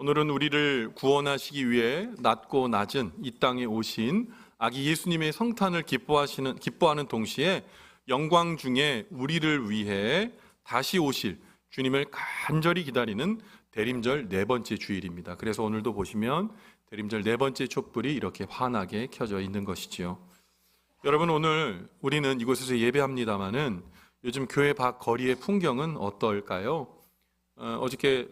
오늘은 우리를 구원하시기 위해 낮고 낮은 이 땅에 오신 아기 예수님의 성탄을 기뻐하는 동시에 영광 중에 우리를 위해 다시 오실 주님을 간절히 기다리는 대림절 네 번째 주일입니다. 그래서 오늘도 보시면 대림절 네 번째 촛불이 이렇게 환하게 켜져 있는 것이지요. 여러분, 오늘 우리는 이곳에서 예배합니다마는 요즘 교회 밖 거리의 풍경은 어떨까요? 어저께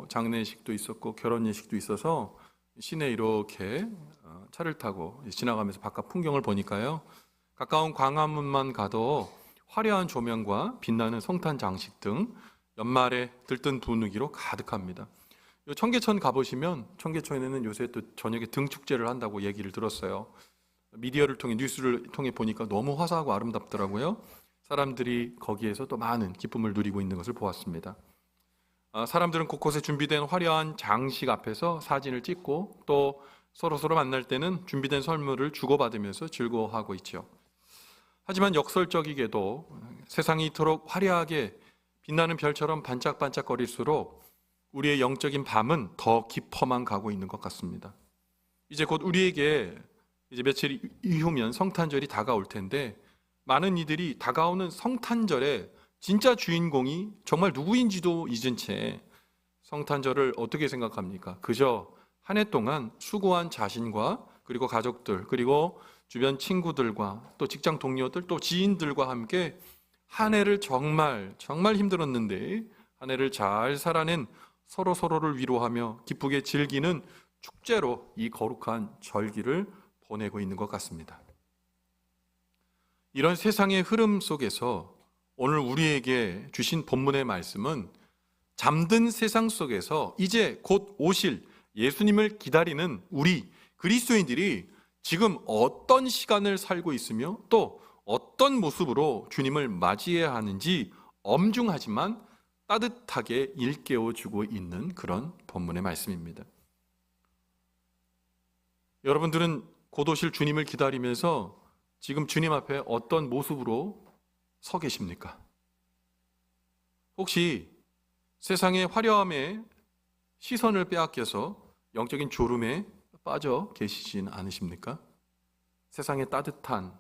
장례식도 있었고 결혼 예식도 있어서 시내 이렇게 차를 타고 지나가면서 바깥 풍경을 보니까요, 가까운 광화문만 가도 화려한 조명과 빛나는 성탄 장식 등 연말에 들뜬 분위기로 가득합니다. 청계천 가보시면 청계천에는 요새 또 저녁에 등 축제를 한다고 얘기를 들었어요. 미디어를 통해 뉴스를 통해 보니까 너무 화사하고 아름답더라고요. 사람들이 거기에서 또 많은 기쁨을 누리고 있는 것을 보았습니다. 사람들은 곳곳에 준비된 화려한 장식 앞에서 사진을 찍고 또 서로 만날 때는 준비된 선물을 주고받으면서 즐거워하고 있죠. 하지만 역설적이게도 세상이 이토록 화려하게 빛나는 별처럼 반짝반짝거릴수록 우리의 영적인 밤은 더 깊어만 가고 있는 것 같습니다. 이제 곧 우리에게 이제 며칠 이후면 성탄절이 다가올 텐데, 많은 이들이 다가오는 성탄절에 진짜 주인공이 정말 누구인지도 잊은 채 성탄절을 어떻게 생각합니까? 그저 한 해 동안 수고한 자신과 그리고 가족들, 그리고 주변 친구들과 또 직장 동료들, 또 지인들과 함께 한 해를 정말 힘들었는데 한 해를 잘 살아낸 서로를 위로하며 기쁘게 즐기는 축제로 이 거룩한 절기를 보내고 있는 것 같습니다. 이런 세상의 흐름 속에서 오늘 우리에게 주신 본문의 말씀은 잠든 세상 속에서 이제 곧 오실 예수님을 기다리는 우리 그리스도인들이 지금 어떤 시간을 살고 있으며 또 어떤 모습으로 주님을 맞이해야 하는지 엄중하지만 따뜻하게 일깨워주고 있는 그런 본문의 말씀입니다. 여러분들은 곧 오실 주님을 기다리면서 지금 주님 앞에 어떤 모습으로 서 계십니까? 혹시 세상의 화려함에 시선을 빼앗겨서 영적인 졸음에 빠져 계시진 않으십니까? 세상의 따뜻한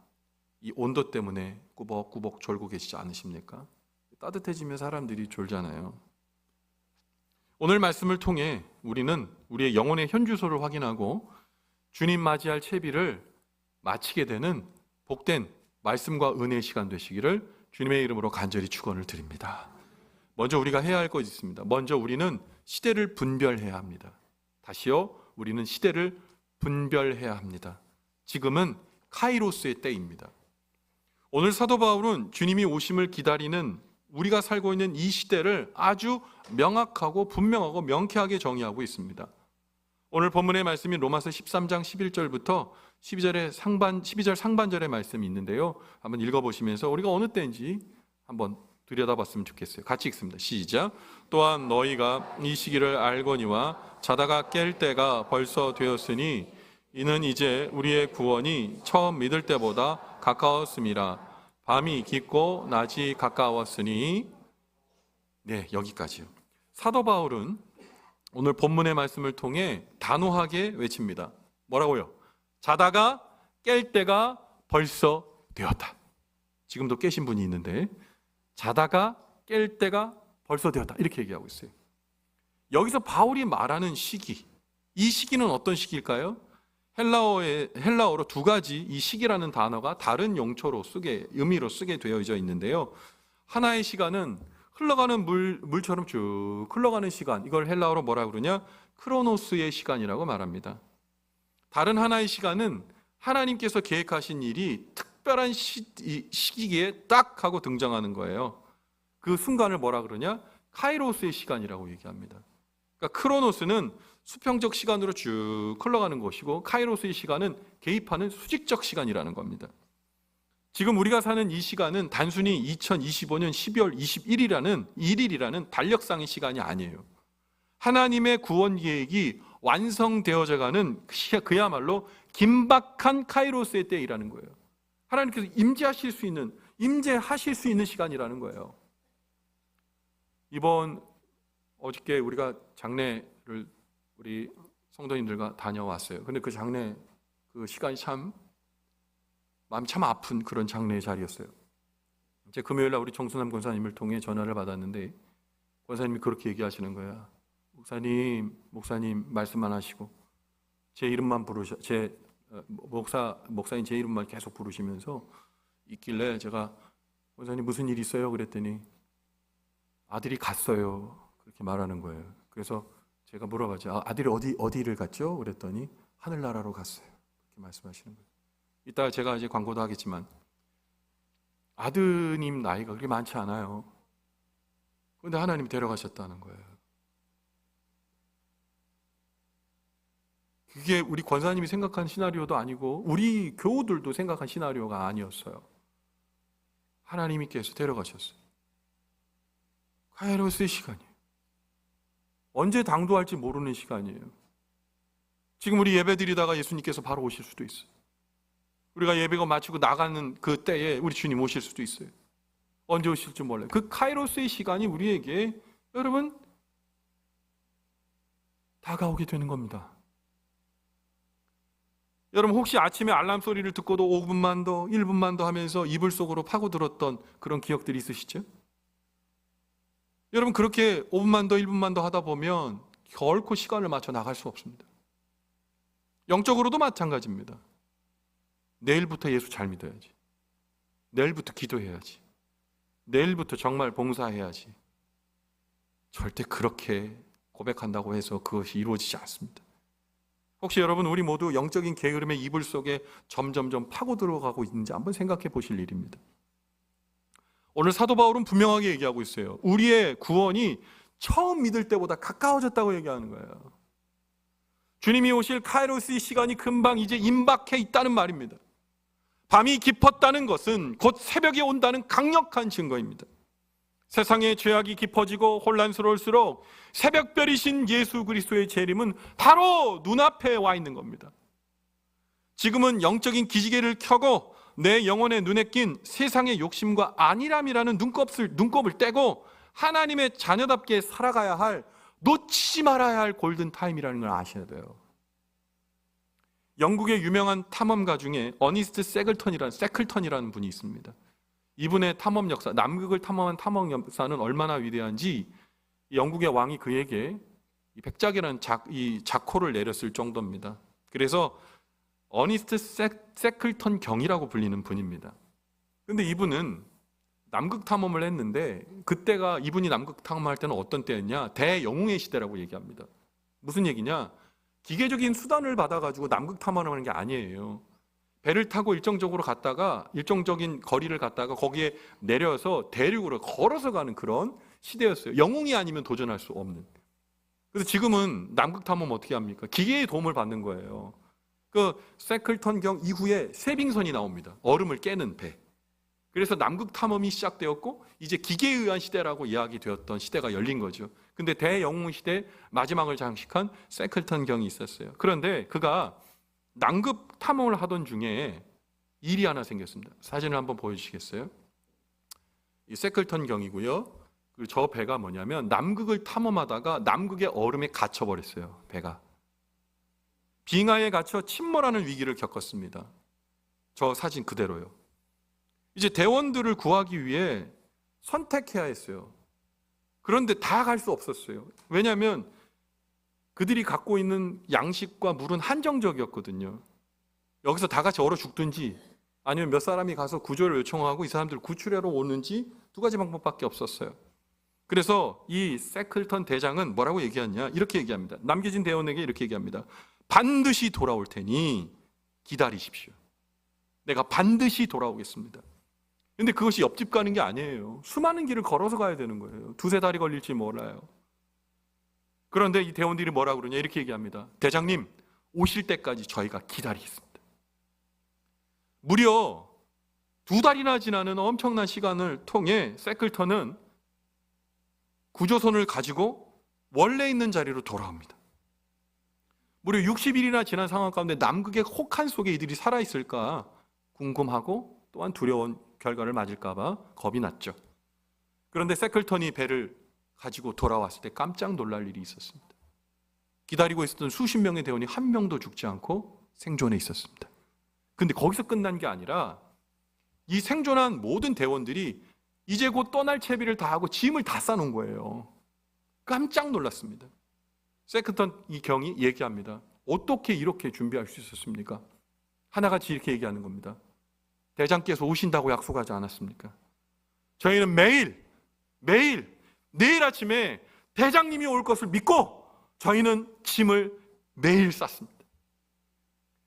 이 온도 때문에 꾸벅꾸벅 졸고 계시지 않으십니까? 따뜻해지면 사람들이 졸잖아요. 오늘 말씀을 통해 우리는 우리의 영혼의 현주소를 확인하고 주님 맞이할 채비를 마치게 되는 복된 말씀과 은혜의 시간 되시기를 주님의 이름으로 간절히 축원을 드립니다. 먼저 우리가 해야 할 것이 있습니다. 먼저 우리는 시대를 분별해야 합니다. 다시요, 우리는 시대를 분별해야 합니다. 지금은 카이로스의 때입니다. 오늘 사도 바울은 주님이 오심을 기다리는 우리가 살고 있는 이 시대를 아주 명확하고 분명하고 명쾌하게 정의하고 있습니다. 오늘 본문의 말씀인 로마서 13장 11절부터 12절 상반절의 말씀이 있는데요, 한번 읽어보시면서 우리가 어느 때인지 한번 들여다봤으면 좋겠어요. 같이 읽습니다. 시작. 또한 너희가 이 시기를 알거니와 자다가 깰 때가 벌써 되었으니 이는 이제 우리의 구원이 처음 믿을 때보다 가까웠음이라. 밤이 깊고 낮이 가까웠으니. 네, 여기까지요. 사도 바울은 오늘 본문의 말씀을 통해 단호하게 외칩니다. 뭐라고요? 자다가 깰 때가 벌써 되었다. 지금도 깨신 분이 있는데 자다가 깰 때가 벌써 되었다, 이렇게 얘기하고 있어요. 여기서 바울이 말하는 시기, 이 시기는 어떤 시기일까요? 헬라어로 두 가지 이 시기라는 단어가 다른 의미로 쓰게 되어져 있는데요, 하나의 시간은 흘러가는 물처럼 쭉 흘러가는 시간, 이걸 헬라어로 뭐라 그러냐? 크로노스의 시간이라고 말합니다. 다른 하나의 시간은 하나님께서 계획하신 일이 특별한 시기에 딱 하고 등장하는 거예요. 그 순간을 뭐라 그러냐? 카이로스의 시간이라고 얘기합니다. 그러니까 크로노스는 수평적 시간으로 쭉 흘러가는 것이고 카이로스의 시간은 개입하는 수직적 시간이라는 겁니다. 지금 우리가 사는 이 시간은 단순히 2025년 12월 21일이라는 달력상의 시간이 아니에요. 하나님의 구원 계획이 완성되어져 가는 그야말로 긴박한 카이로스의 때이라는 거예요. 하나님께서 임재하실 수 있는 시간이라는 거예요. 어저께 우리가 장례를 우리 성도님들과 다녀왔어요. 근데 그 장례 그 시간이 참 마음이 참 아픈 그런 장례의 자리였어요. 이제 금요일 날 우리 정순남 권사님을 통해 전화를 받았는데 권사님이 그렇게 얘기하시는 거야. 목사님 말씀만 하시고 제 이름만 목사님 제 이름만 계속 부르시면서 있길래 제가 권사님 무슨 일 있어요? 그랬더니 아들이 갔어요. 그렇게 말하는 거예요. 그래서 제가 물어봤죠. 아들이 어디를 갔죠? 그랬더니 하늘나라로 갔어요. 그렇게 말씀하시는 거예요. 이따 제가 이제 광고도 하겠지만 아드님 나이가 그렇게 많지 않아요. 그런데 하나님이 데려가셨다는 거예요. 그게 우리 권사님이 생각한 시나리오도 아니고 우리 교우들도 생각한 시나리오가 아니었어요. 하나님께서 데려가셨어요. 카이로스의 시간이에요. 언제 당도할지 모르는 시간이에요. 지금 우리 예배 드리다가 예수님께서 바로 오실 수도 있어요. 우리가 예배가 마치고 나가는 그 때에 우리 주님 오실 수도 있어요. 언제 오실지 몰라요. 그 카이로스의 시간이 우리에게 여러분 다가오게 되는 겁니다. 여러분 혹시 아침에 알람 소리를 듣고도 5분만 더 1분만 더 하면서 이불 속으로 파고들었던 그런 기억들이 있으시죠? 여러분 그렇게 5분만 더 1분만 더 하다 보면 결코 시간을 맞춰 나갈 수 없습니다. 영적으로도 마찬가지입니다. 내일부터 예수 잘 믿어야지. 내일부터 기도해야지. 내일부터 정말 봉사해야지. 절대 그렇게 고백한다고 해서 그것이 이루어지지 않습니다. 혹시 여러분 우리 모두 영적인 게으름의 이불 속에 점점점 파고 들어가고 있는지 한번 생각해 보실 일입니다. 오늘 사도 바울은 분명하게 얘기하고 있어요. 우리의 구원이 처음 믿을 때보다 가까워졌다고 얘기하는 거예요. 주님이 오실 카이로스의 시간이 금방 이제 임박해 있다는 말입니다. 밤이 깊었다는 것은 곧 새벽이 온다는 강력한 증거입니다. 세상의 죄악이 깊어지고 혼란스러울수록 새벽별이신 예수 그리스도의 재림은 바로 눈앞에 와 있는 겁니다. 지금은 영적인 기지개를 켜고 내 영혼의 눈에 낀 세상의 욕심과 안일함이라는 눈곱을 떼고 하나님의 자녀답게 살아가야 할, 놓치지 말아야 할 골든타임이라는 걸 아셔야 돼요. 영국의 유명한 탐험가 중에 어니스트 세클턴이라는 분이 있습니다. 이분의 탐험 역사, 남극을 탐험한 탐험 역사는 얼마나 위대한지 영국의 왕이 그에게 백작이라는 자코를 내렸을 정도입니다. 그래서 어니스트 세클턴 경이라고 불리는 분입니다. 그런데 이분은 남극 탐험을 했는데 그때가 이분이 남극 탐험할 때는 어떤 때였냐? 대영웅의 시대라고 얘기합니다. 무슨 얘기냐? 기계적인 수단을 받아가지고 남극 탐험을 하는 게 아니에요. 배를 타고 일정적으로 갔다가 일정적인 거리를 갔다가 거기에 내려서 대륙으로 걸어서 가는 그런 시대였어요. 영웅이 아니면 도전할 수 없는. 그래서 지금은 남극 탐험 어떻게 합니까? 기계의 도움을 받는 거예요. 그 세클턴 경 이후에 세빙선이 나옵니다. 얼음을 깨는 배. 그래서 남극 탐험이 시작되었고 이제 기계에 의한 시대라고 이야기되었던 시대가 열린 거죠. 근데 대영웅 시대 마지막을 장식한 세클턴 경이 있었어요. 그런데 그가 남극 탐험을 하던 중에 일이 하나 생겼습니다. 사진을 한번 보여주시겠어요? 이 세클턴 경이고요. 그리고 저 배가 뭐냐면 남극을 탐험하다가 남극의 얼음에 갇혀버렸어요. 배가. 빙하에 갇혀 침몰하는 위기를 겪었습니다. 저 사진 그대로요. 이제 대원들을 구하기 위해 선택해야 했어요. 그런데 다 갈 수 없었어요. 왜냐하면 그들이 갖고 있는 양식과 물은 한정적이었거든요. 여기서 다 같이 얼어 죽든지 아니면 몇 사람이 가서 구조를 요청하고 이 사람들을 구출하러 오는지 두 가지 방법밖에 없었어요. 그래서 이 세클턴 대장은 뭐라고 얘기하냐? 이렇게 얘기합니다. 남겨진 대원에게 이렇게 얘기합니다. 반드시 돌아올 테니 기다리십시오. 내가 반드시 돌아오겠습니다. 근데 그것이 옆집 가는 게 아니에요. 수많은 길을 걸어서 가야 되는 거예요. 두세 달이 걸릴지 몰라요. 그런데 이 대원들이 뭐라고 그러냐 이렇게 얘기합니다. 대장님 오실 때까지 저희가 기다리겠습니다. 무려 2달이나 지나는 엄청난 시간을 통해 세클턴은 구조선을 가지고 원래 있는 자리로 돌아옵니다. 무려 60일이나 지난 상황 가운데 남극의 혹한 속에 이들이 살아있을까 궁금하고 또한 두려운 결과를 맞을까 봐 겁이 났죠. 그런데 세클턴이 배를 가지고 돌아왔을 때 깜짝 놀랄 일이 있었습니다. 기다리고 있었던 수십 명의 대원이 한 명도 죽지 않고 생존해 있었습니다. 근데 거기서 끝난 게 아니라 이 생존한 모든 대원들이 이제 곧 떠날 채비를 다 하고 짐을 다 싸놓은 거예요. 깜짝 놀랐습니다. 세크턴 이 경이 얘기합니다. 어떻게 이렇게 준비할 수 있었습니까? 하나같이 이렇게 얘기하는 겁니다. 대장께서 오신다고 약속하지 않았습니까? 저희는 매일 내일 아침에 대장님이 올 것을 믿고 저희는 짐을 매일 쌌습니다.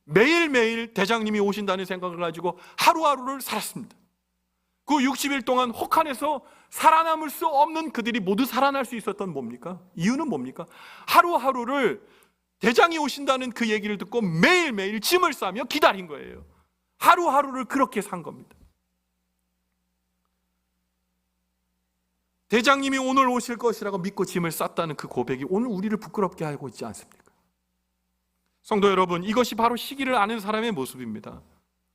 매일매일 대장님이 오신다는 생각을 가지고 하루하루를 살았습니다. 그 60일 동안 혹한에서 살아남을 수 없는 그들이 모두 살아날 수 있었던 뭡니까? 이유는 뭡니까? 하루하루를 대장이 오신다는 그 얘기를 듣고 매일매일 짐을 싸며 기다린 거예요. 하루하루를 그렇게 산 겁니다. 대장님이 오늘 오실 것이라고 믿고 짐을 쌌다는 그 고백이 오늘 우리를 부끄럽게 하고 있지 않습니까? 성도 여러분, 이것이 바로 시기를 아는 사람의 모습입니다.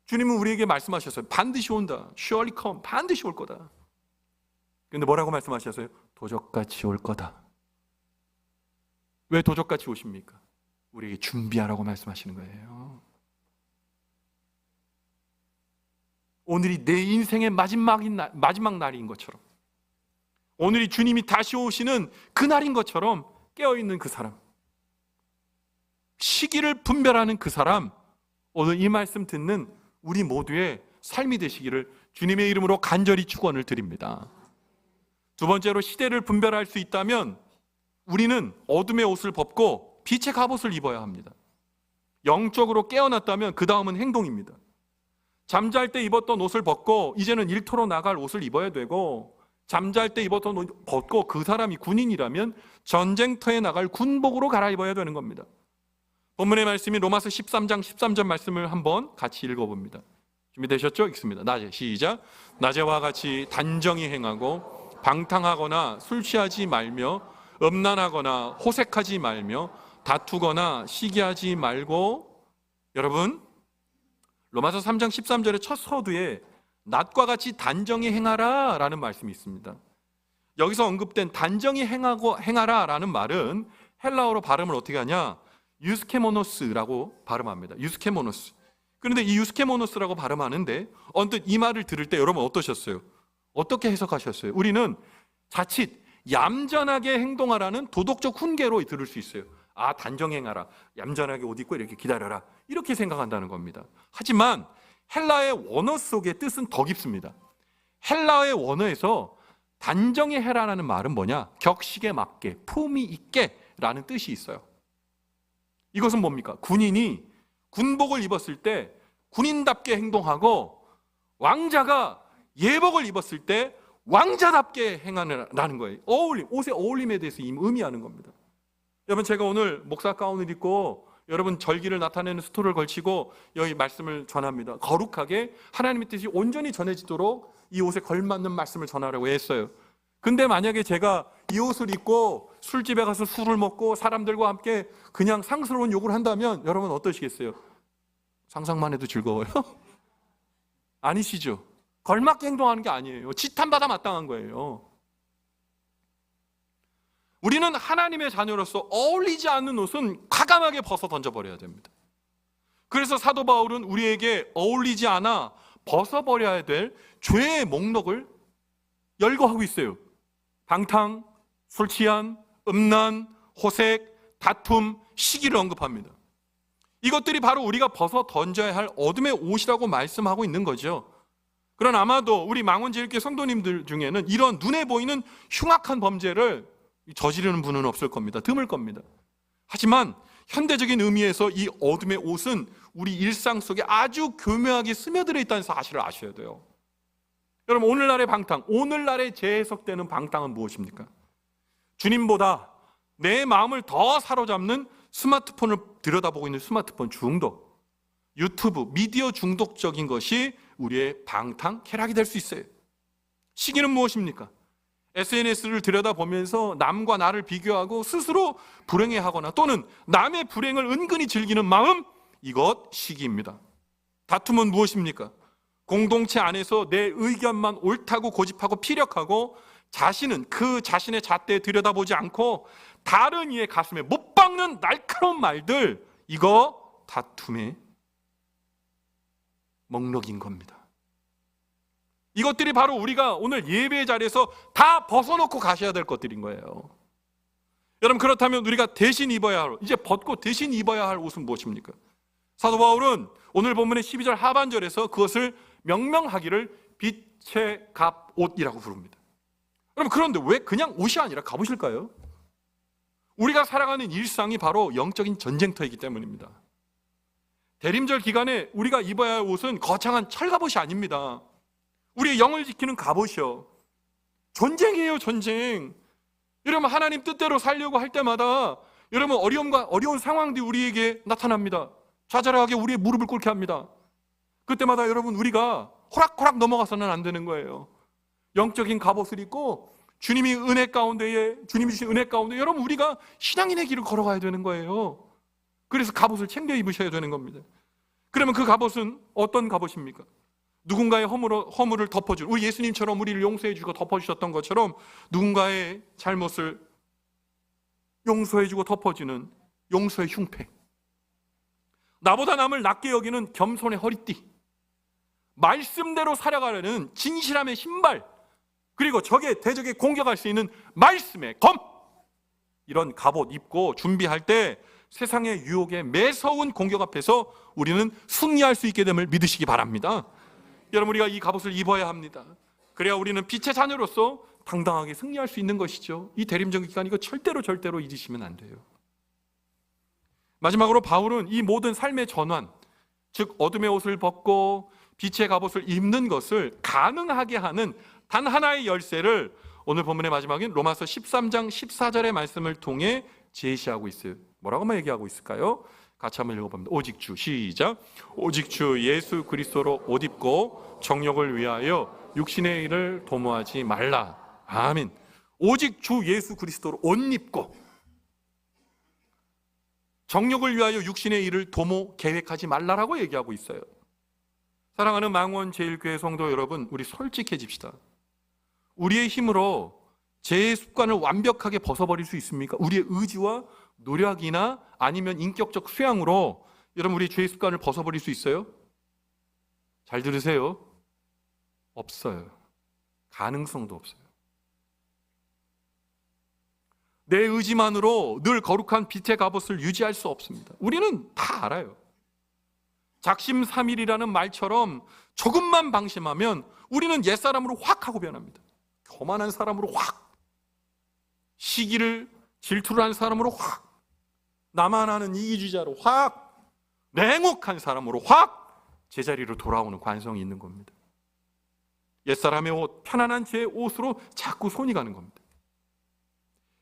주님은 우리에게 말씀하셨어요. 반드시 온다. Surely come. 반드시 올 거다. 그런데 뭐라고 말씀하셨어요? 도적같이 올 거다. 왜 도적같이 오십니까? 우리에게 준비하라고 말씀하시는 거예요. 오늘이 내 인생의 마지막 날인 것처럼, 오늘이 주님이 다시 오시는 그날인 것처럼 깨어있는 그 사람, 시기를 분별하는 그 사람, 오늘 이 말씀 듣는 우리 모두의 삶이 되시기를 주님의 이름으로 간절히 축원을 드립니다. 두 번째로, 시대를 분별할 수 있다면 우리는 어둠의 옷을 벗고 빛의 갑옷을 입어야 합니다. 영적으로 깨어났다면 그 다음은 행동입니다. 잠잘 때 입었던 옷을 벗고 이제는 일터로 나갈 옷을 입어야 되고, 잠잘 때 입었던 옷 벗고 그 사람이 군인이라면 전쟁터에 나갈 군복으로 갈아입어야 되는 겁니다. 본문의 말씀이 로마서 13장 13절 말씀을 한번 같이 읽어봅니다. 준비되셨죠? 읽습니다. 시작. 낮에와 같이 단정히 행하고 방탕하거나 술 취하지 말며 음란하거나 호색하지 말며 다투거나 시기하지 말고. 여러분, 로마서 3장 13절의 첫 서두에 낮과 같이 단정히 행하라 라는 말씀이 있습니다. 여기서 언급된 단정히 행하라 라는 말은 헬라어로 발음을 어떻게 하냐? 유스케모노스라고 발음합니다. 유스케모노스. 그런데 이 유스케모노스라고 발음하는데 언뜻 이 말을 들을 때 여러분 어떠셨어요? 어떻게 해석하셨어요? 우리는 자칫 얌전하게 행동하라는 도덕적 훈계로 들을 수 있어요. 아, 단정행하라, 얌전하게 옷 입고 이렇게 기다려라, 이렇게 생각한다는 겁니다. 하지만 헬라의 원어 속의 뜻은 더 깊습니다. 헬라의 원어에서 단정히 해라라는 말은 뭐냐? 격식에 맞게, 품위 있게 라는 뜻이 있어요. 이것은 뭡니까? 군인이 군복을 입었을 때 군인답게 행동하고, 왕자가 예복을 입었을 때 왕자답게 행하라는 거예요. 옷의 어울림에 대해서 의미하는 겁니다. 여러분, 제가 오늘 목사 가운을 입고 여러분 절기를 나타내는 스토를 걸치고 여기 말씀을 전합니다. 거룩하게 하나님의 뜻이 온전히 전해지도록 이 옷에 걸맞는 말씀을 전하라고 했어요. 근데 만약에 제가 이 옷을 입고 술집에 가서 술을 먹고 사람들과 함께 그냥 상스러운 욕을 한다면 여러분 어떠시겠어요? 상상만 해도 즐거워요? 아니시죠? 걸맞게 행동하는 게 아니에요. 지탄받아 마땅한 거예요. 우리는 하나님의 자녀로서 어울리지 않는 옷은 과감하게 벗어 던져버려야 됩니다. 그래서 사도 바울은 우리에게 어울리지 않아 벗어버려야 될 죄의 목록을 열거하고 있어요. 방탕, 술 취한, 음란, 호색, 다툼, 시기를 언급합니다. 이것들이 바로 우리가 벗어 던져야 할 어둠의 옷이라고 말씀하고 있는 거죠. 그러나 아마도 우리 망원제일교회 성도님들 중에는 이런 눈에 보이는 흉악한 범죄를 저지르는 분은 없을 겁니다. 드물 겁니다. 하지만 현대적인 의미에서 이 어둠의 옷은 우리 일상 속에 아주 교묘하게 스며들어 있다는 사실을 아셔야 돼요. 여러분, 오늘날의 방탕, 오늘날의 재해석되는 방탕은 무엇입니까? 주님보다 내 마음을 더 사로잡는 스마트폰을 들여다보고 있는 스마트폰 중독, 유튜브, 미디어 중독적인 것이 우리의 방탕, 쾌락이 될 수 있어요. 시기는 무엇입니까? SNS를 들여다보면서 남과 나를 비교하고 스스로 불행해하거나 또는 남의 불행을 은근히 즐기는 마음, 이것 시기입니다. 다툼은 무엇입니까? 공동체 안에서 내 의견만 옳다고 고집하고 피력하고 자신은 그 자신의 잣대에 들여다보지 않고 다른 이의 가슴에 못 박는 날카로운 말들, 이거 다툼의 목록인 겁니다. 이것들이 바로 우리가 오늘 예배의 자리에서 다 벗어놓고 가셔야 될 것들인 거예요. 여러분, 그렇다면 우리가 대신 입어야 할, 이제 벗고 대신 입어야 할 옷은 무엇입니까? 사도 바울은 오늘 본문의 12절 하반절에서 그것을 명명하기를 빛의 갑옷이라고 부릅니다. 여러분, 그런데 왜 그냥 옷이 아니라 갑옷일까요? 우리가 살아가는 일상이 바로 영적인 전쟁터이기 때문입니다. 대림절 기간에 우리가 입어야 할 옷은 거창한 철갑옷이 아닙니다. 우리의 영을 지키는 갑옷이요. 전쟁이에요, 전쟁. 여러분, 하나님 뜻대로 살려고 할 때마다 여러분, 어려운 상황들이 우리에게 나타납니다. 좌절하게 우리의 무릎을 꿇게 합니다. 그때마다 여러분, 우리가 호락호락 넘어가서는 안 되는 거예요. 영적인 갑옷을 입고 주님이 주신 은혜 가운데 여러분, 우리가 신앙인의 길을 걸어가야 되는 거예요. 그래서 갑옷을 챙겨 입으셔야 되는 겁니다. 그러면 그 갑옷은 어떤 갑옷입니까? 누군가의 허물을 덮어주는, 우리 예수님처럼 우리를 용서해주고 덮어주셨던 것처럼 누군가의 잘못을 용서해주고 덮어주는 용서의 흉패, 나보다 남을 낮게 여기는 겸손의 허리띠, 말씀대로 살아가려는 진실함의 신발, 그리고 대적에 공격할 수 있는 말씀의 검, 이런 갑옷 입고 준비할 때 세상의 유혹에 매서운 공격 앞에서 우리는 승리할 수 있게 됨을 믿으시기 바랍니다. 여러분, 우리가 이 갑옷을 입어야 합니다. 그래야 우리는 빛의 자녀로서 당당하게 승리할 수 있는 것이죠. 이 대림절 기간, 이거 절대로 잊으시면 안 돼요. 마지막으로 바울은 이 모든 삶의 전환, 즉 어둠의 옷을 벗고 빛의 갑옷을 입는 것을 가능하게 하는 단 하나의 열쇠를 오늘 본문의 마지막인 로마서 13장 14절의 말씀을 통해 제시하고 있어요. 뭐라고만 얘기하고 있을까요? 같이 한번 읽어봅니다. 오직 주, 시작. 오직 주 예수 그리스도로 옷 입고 정욕을 위하여 육신의 일을 도모하지 말라. 아멘. 오직 주 예수 그리스도로 옷 입고 정욕을 위하여 육신의 일을 도모 계획하지 말라라고 얘기하고 있어요. 사랑하는 망원제일교회 성도 여러분, 우리 솔직해집시다. 우리의 힘으로 제 습관을 완벽하게 벗어버릴 수 있습니까? 우리의 의지와 노력이나 아니면 인격적 수양으로 여러분, 우리 죄의 습관을 벗어버릴 수 있어요? 잘 들으세요. 없어요. 가능성도 없어요. 내 의지만으로 늘 거룩한 빛의 갑옷을 유지할 수 없습니다. 우리는 다 알아요. 작심삼일이라는 말처럼 조금만 방심하면 우리는 옛사람으로 확 하고 변합니다. 교만한 사람으로 확, 시기를 질투를 하는 사람으로 확, 나만 아는 이기주의자로 확, 냉혹한 사람으로 확 제자리로 돌아오는 관성이 있는 겁니다. 옛사람의 옷, 편안한 제 옷으로 자꾸 손이 가는 겁니다.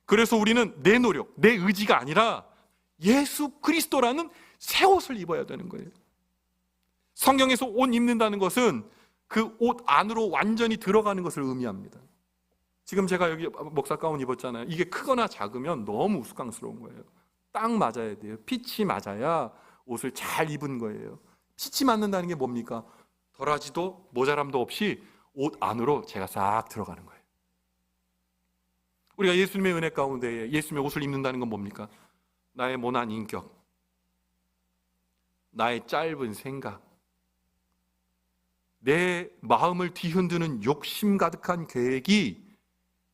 그래서 우리는 내 노력, 내 의지가 아니라 예수 그리스도라는 새 옷을 입어야 되는 거예요. 성경에서 옷 입는다는 것은 그 옷 안으로 완전히 들어가는 것을 의미합니다. 지금 제가 여기 목사 가운 입었잖아요. 이게 크거나 작으면 너무 우스꽝스러운 거예요. 딱 맞아야 돼요. 핏이 맞아야 옷을 잘 입은 거예요. 핏이 맞는다는 게 뭡니까? 덜하지도 모자람도 없이 옷 안으로 제가 싹 들어가는 거예요. 우리가 예수님의 은혜 가운데 예수님의 옷을 입는다는 건 뭡니까? 나의 모난 인격, 나의 짧은 생각, 내 마음을 뒤흔드는 욕심 가득한 계획이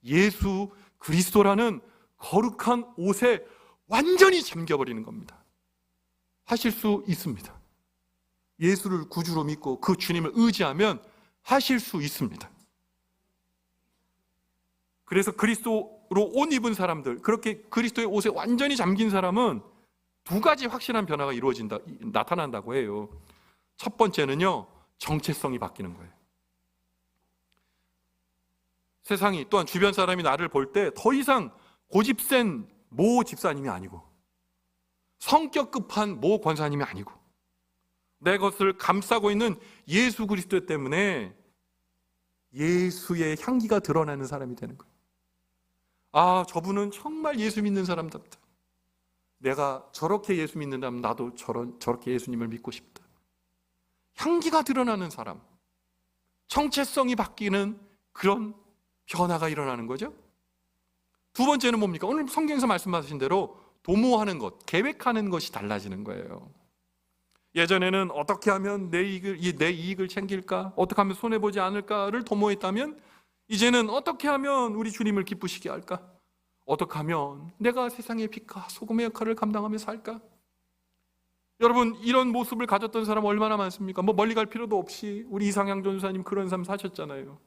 예수 그리스도라는 거룩한 옷에 완전히 잠겨버리는 겁니다. 하실 수 있습니다. 예수를 구주로 믿고 그 주님을 의지하면 하실 수 있습니다. 그래서 그리스도로 옷 입은 사람들, 그렇게 그리스도의 옷에 완전히 잠긴 사람은 두 가지 확실한 변화가 나타난다고 해요. 첫 번째는요, 정체성이 바뀌는 거예요. 세상이, 또한 주변 사람이 나를 볼 때 더 이상 고집센 모 집사님이 아니고, 성격 급한 모 권사님이 아니고, 내 것을 감싸고 있는 예수 그리스도 때문에 예수의 향기가 드러나는 사람이 되는 거예요. 아, 저분은 정말 예수 믿는 사람답다. 내가 저렇게 예수 믿는다면 나도 저렇게 예수님을 믿고 싶다. 향기가 드러나는 사람, 정체성이 바뀌는 그런 변화가 일어나는 거죠. 두 번째는 뭡니까? 오늘 성경에서 말씀하신 대로 도모하는 것, 계획하는 것이 달라지는 거예요. 예전에는 어떻게 하면 내 이익을 챙길까? 어떻게 하면 손해보지 않을까를 도모했다면 이제는 어떻게 하면 우리 주님을 기쁘시게 할까? 어떻게 하면 내가 세상의 빛과 소금의 역할을 감당하며 살까? 여러분, 이런 모습을 가졌던 사람 얼마나 많습니까? 뭐 멀리 갈 필요도 없이 우리 이상향 전사님 그런 삶 사셨잖아요.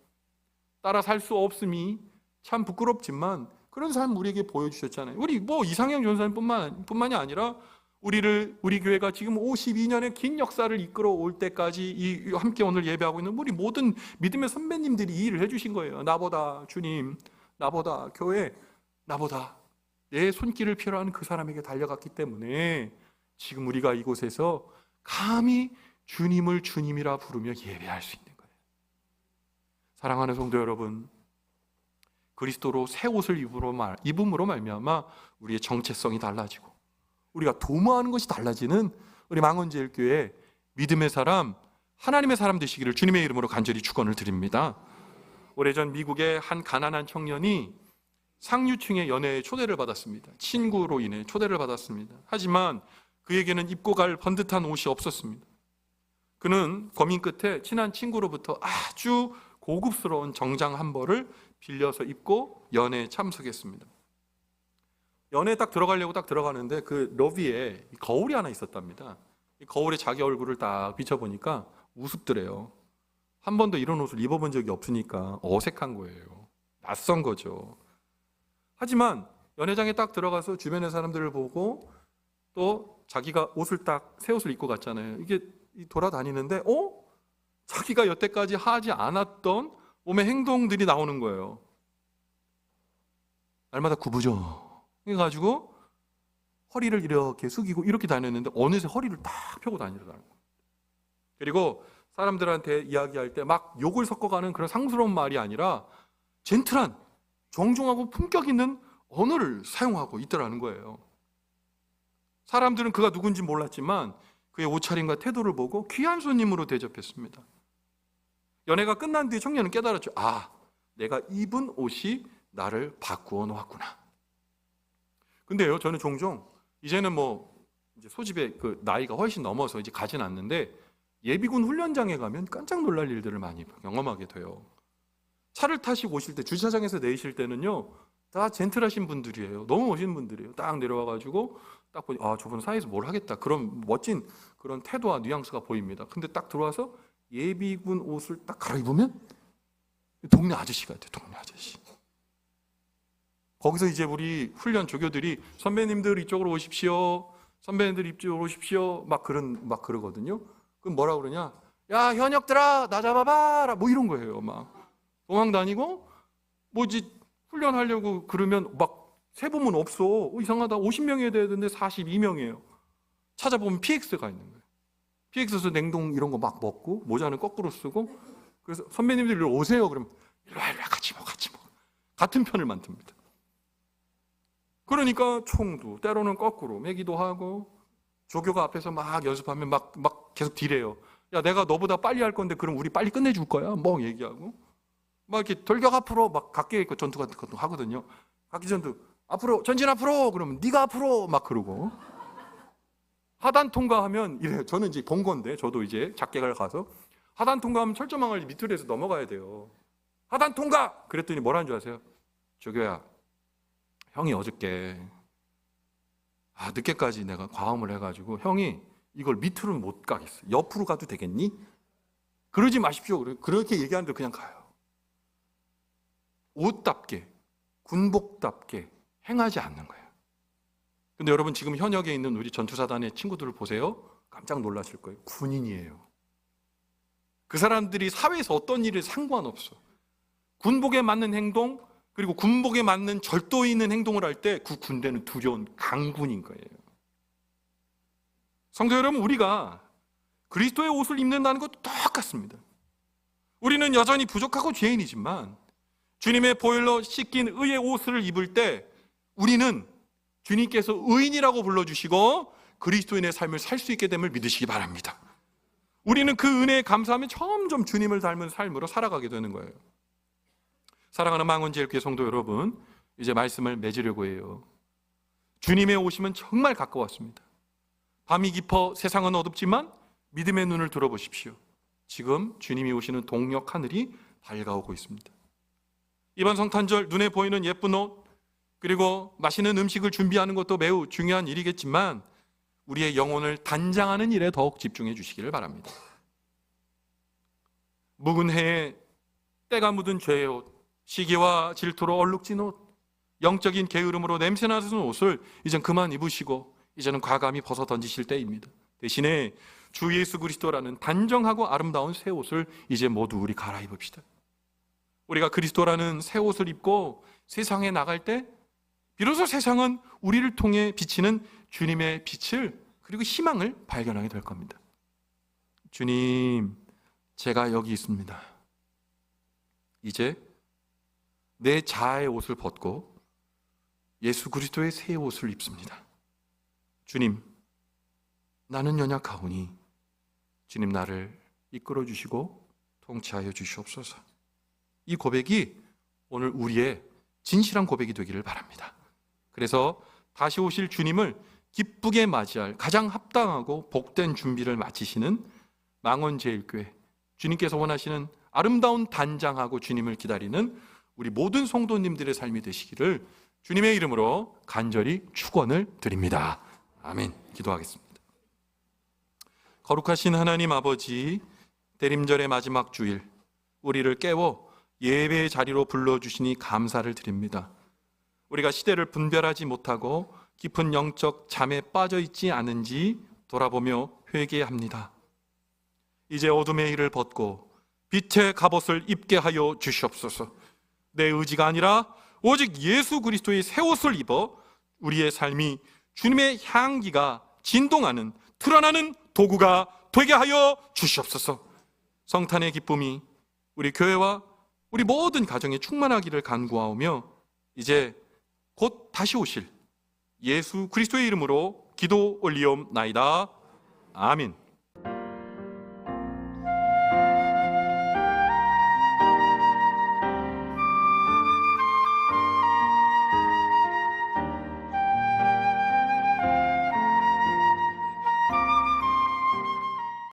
따라 살 수 없음이 참 부끄럽지만 그런 삶 우리에게 보여주셨잖아요. 우리 뭐 이상향 전사님뿐만이 아니라 우리 교회가 지금 52년의 긴 역사를 이끌어 올 때까지 함께 오늘 예배하고 있는 우리 모든 믿음의 선배님들이 이 일을 해주신 거예요. 나보다 주님, 나보다 교회, 나보다 내 손길을 필요한 그 사람에게 달려갔기 때문에 지금 우리가 이곳에서 감히 주님을 주님이라 부르며 예배할 수 있는 거예요. 사랑하는 성도 여러분, 그리스도로 새 옷을 입음으로 말미암아 우리의 정체성이 달라지고 우리가 도모하는 것이 달라지는 우리 망원제일교회 믿음의 사람, 하나님의 사람 되시기를 주님의 이름으로 간절히 축원을 드립니다. 오래전 미국의 한 가난한 청년이 상류층의 연애에 초대를 받았습니다. 친구로 인해 초대를 받았습니다. 하지만 그에게는 입고 갈 번듯한 옷이 없었습니다. 그는 고민 끝에 친한 친구로부터 아주 고급스러운 정장 한 벌을 빌려서 입고 연애에 참석했습니다. 연애에 딱 들어가려고 딱 들어가는데 그 로비에 거울이 하나 있었답니다. 이 거울에 자기 얼굴을 딱 비춰보니까 우습더래요. 한 번도 이런 옷을 입어본 적이 없으니까 어색한 거예요. 낯선 거죠. 하지만 연회장에 딱 들어가서 주변의 사람들을 보고 또 자기가 새 옷을 입고 갔잖아요. 이게 돌아다니는데 자기가 여태까지 하지 않았던 몸의 행동들이 나오는 거예요. 날마다 구부정 해가지고 허리를 이렇게 숙이고 이렇게 다녔는데 어느새 허리를 딱 펴고 다니더라는 거예요. 그리고 사람들한테 이야기할 때 막 욕을 섞어가는 그런 상스러운 말이 아니라 젠틀한, 정중하고 품격 있는 언어를 사용하고 있더라는 거예요. 사람들은 그가 누군지 몰랐지만 그의 옷차림과 태도를 보고 귀한 손님으로 대접했습니다. 연애가 끝난 뒤에 청년은 깨달았죠. 내가 입은 옷이 나를 바꾸어 놓았구나. 근데요, 저는 종종 이제는 이제 소집의 그 나이가 훨씬 넘어서 이제 가진 않는데 예비군 훈련장에 가면 깜짝 놀랄 일들을 많이 경험하게 돼요. 차를 타시고 오실 때 주차장에서 내리실 때는요, 다 젠틀하신 분들이에요. 너무 멋있는 분들이에요. 딱 내려와가지고 딱 보니 저분 사이에서 뭘 하겠다. 그런 멋진 그런 태도와 뉘앙스가 보입니다. 근데 딱 들어와서 예비군 옷을 딱 갈아입으면 동네 아저씨 같아요. 동네 아저씨. 거기서 이제 우리 훈련 조교들이 선배님들 이쪽으로 오십시오. 선배님들 이쪽으로 오십시오. 막 그러거든요. 그럼 뭐라 그러냐? 야, 현역들아, 나 잡아봐라. 뭐 이런 거예요. 막 도망 다니고 훈련하려고 그러면 막 세보면 없어. 이상하다. 50명이어야 되는데 42명이에요. 찾아보면 PX가 있는 거예요. PX에서 냉동 이런 거 막 먹고 모자는 거꾸로 쓰고 그래서 선배님들 오세요. 그러면 일로 와 같이 먹어. 같은 편을 만듭니다. 그러니까 총도 때로는 거꾸로 매기도 하고 조교가 앞에서 막 연습하면 막 계속 딜해요. 야, 내가 너보다 빨리 할 건데 그럼 우리 빨리 끝내줄 거야. 뭐 얘기하고 막 이렇게 돌격 앞으로 막 각계 있고 전투 같은 것도 하거든요. 각기 전투 앞으로 전진 앞으로 그러면 네가 앞으로 막 그러고 하단 통과하면 이래요. 저는 이제 본 건데 저도 이제 작계를 가서 하단 통과하면 철조망을 밑으로 해서 넘어가야 돼요. 하단 통과! 그랬더니 뭐라는 줄 아세요? 조교야, 형이 어저께 늦게까지 내가 과음을 해가지고 형이 이걸 밑으로는 못 가겠어. 옆으로 가도 되겠니? 그러지 마십시오. 그렇게 얘기하는데 그냥 가요. 옷답게 군복답게 행하지 않는 거예요. 근데 여러분 지금 현역에 있는 우리 전투사단의 친구들을 보세요. 깜짝 놀라실 거예요. 군인이에요. 그 사람들이 사회에서 어떤 일에 상관없어. 군복에 맞는 행동 그리고 군복에 맞는 절도 있는 행동을 할 때 그 군대는 두려운 강군인 거예요. 성도 여러분, 우리가 그리스도의 옷을 입는다는 것도 똑같습니다. 우리는 여전히 부족하고 죄인이지만 주님의 보혈로 씻긴 의의 옷을 입을 때 우리는 주님께서 의인이라고 불러주시고 그리스도인의 삶을 살 수 있게 됨을 믿으시기 바랍니다. 우리는 그 은혜에 감사하며 점점 주님을 닮은 삶으로 살아가게 되는 거예요. 사랑하는 망원제일교회 성도 여러분, 이제 말씀을 맺으려고 해요. 주님의 오심은 정말 가까웠습니다. 밤이 깊어 세상은 어둡지만 믿음의 눈을 들어보십시오. 지금 주님이 오시는 동력 하늘이 밝아오고 있습니다. 이번 성탄절 눈에 보이는 예쁜 옷, 그리고 맛있는 음식을 준비하는 것도 매우 중요한 일이겠지만 우리의 영혼을 단장하는 일에 더욱 집중해 주시기를 바랍니다. 묵은 해에 때가 묻은 죄의 옷, 시기와 질투로 얼룩진 옷, 영적인 게으름으로 냄새나는 옷을 이젠 그만 입으시고 이제는 과감히 벗어 던지실 때입니다. 대신에 주 예수 그리스도라는 단정하고 아름다운 새 옷을 이제 모두 우리 갈아입읍시다. 우리가 그리스도라는 새 옷을 입고 세상에 나갈 때 비로소 세상은 우리를 통해 비치는 주님의 빛을 그리고 희망을 발견하게 될 겁니다. 주님, 제가 여기 있습니다. 이제 내 자아의 옷을 벗고 예수 그리스도의 새 옷을 입습니다. 주님, 나는 연약하오니 주님 나를 이끌어 주시고 통치하여 주시옵소서. 이 고백이 오늘 우리의 진실한 고백이 되기를 바랍니다. 그래서 다시 오실 주님을 기쁘게 맞이할 가장 합당하고 복된 준비를 마치시는 망원제일교회, 주님께서 원하시는 아름다운 단장하고 주님을 기다리는 우리 모든 성도님들의 삶이 되시기를 주님의 이름으로 간절히 축원을 드립니다. 아멘. 기도하겠습니다. 거룩하신 하나님 아버지, 대림절의 마지막 주일 우리를 깨워 예배의 자리로 불러주시니 감사를 드립니다. 우리가 시대를 분별하지 못하고 깊은 영적 잠에 빠져 있지 않은지 돌아보며 회개합니다. 이제 어둠의 일을 벗고 빛의 갑옷을 입게 하여 주시옵소서. 내 의지가 아니라 오직 예수 그리스도의 새 옷을 입어 우리의 삶이 주님의 향기가 진동하는 드러나는 도구가 되게 하여 주시옵소서. 성탄의 기쁨이 우리 교회와 우리 모든 가정에 충만하기를 간구하오며 이제 곧 다시 오실 예수 그리스도의 이름으로 기도 올리옵나이다. 아멘.